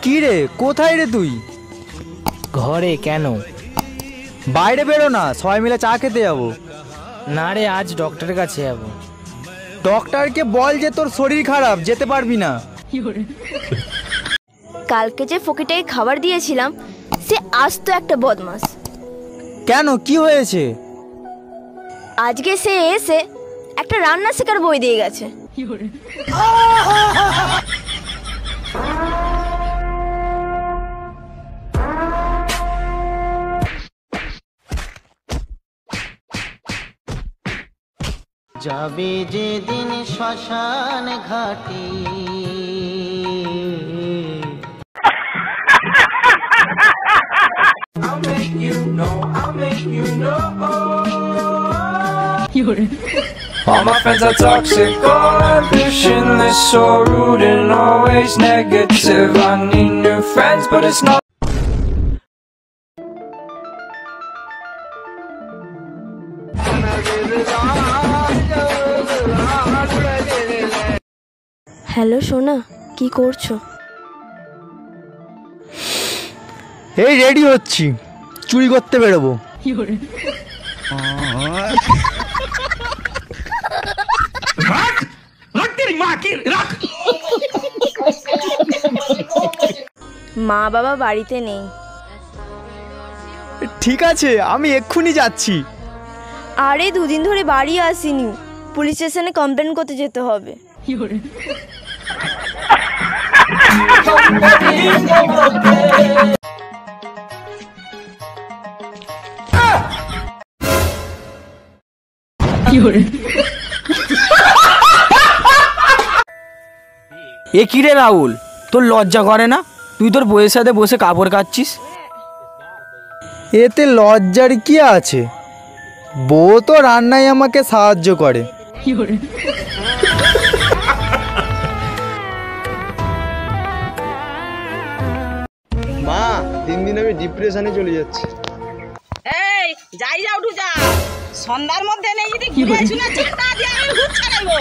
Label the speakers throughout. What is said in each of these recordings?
Speaker 1: কি রে, কোথায় রে তুই?
Speaker 2: ঘরে। কেন?
Speaker 1: বাইরে বেরো না, সবাই মিলে চা খেতে যাবো।
Speaker 2: না রে, আজ ডক্টরের কাছে যাবো।
Speaker 1: ডক্টরকে বল যে তোর শরীর খারাপ, যেতে পারবি না।
Speaker 3: কালকে যে ফকিটাকে খাবার দিয়েছিলাম সে আজ তো একটা বদমাস।
Speaker 1: কেন, কি হয়েছে?
Speaker 3: আজকে সে এসে একটা রান্না শেখার বই দিয়ে গেছে।
Speaker 4: যাবে যেদিন শ্মশান ঘাটে
Speaker 5: All my friends are toxic, all ambitionless, so rude and always negative. I need new friends, but it's not.
Speaker 3: Hello সোনা, কি করছো?
Speaker 1: এই রেডি হচ্ছি, চুরি করতে বেরোবো।
Speaker 3: মা বাবা বাড়িতে নেই।
Speaker 1: ঠিক আছে, আমি এক্ষুনি যাচ্ছি।
Speaker 3: আরে দুদিন ধরে বাড়ি আসিনি, পুলিশ স্টেশনে কমপ্লেন করতে যেতে হবে।
Speaker 2: এ কি রে রাহুল, তোর লজ্জা করে না? তুই তোর বউয়ের সাথে বসে কাপড় কাচ্ছিস।
Speaker 1: এতে লজ্জার কি আছে? বউ তো রান্নায় আমাকে সাহায্য করে। মা, দিন দিন আমি ডিপ্রেশনে চলে যাচ্ছি।
Speaker 6: এই যাই যা উঠু যা, সন্ধ্যার মধ্যে নেই যদি ঘুরে আসু না চাটা দিয়ে আমি ঘুর ছাড়াইবো।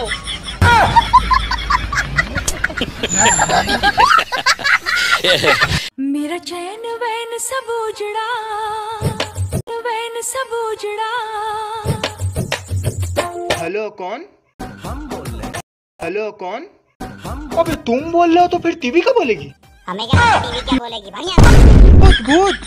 Speaker 7: मेरा चैन वैन सब उजड़ा, वैन सब उजड़ा।
Speaker 1: हेलो कौन? हम बोल रहे हैं। हेलो कौन? अबे तुम बोल रहे हो तो फिर टीवी का बोलेगी?
Speaker 8: हमें क्या टीवी क्या बोलेगी? बढ़िया
Speaker 1: भूत भूत।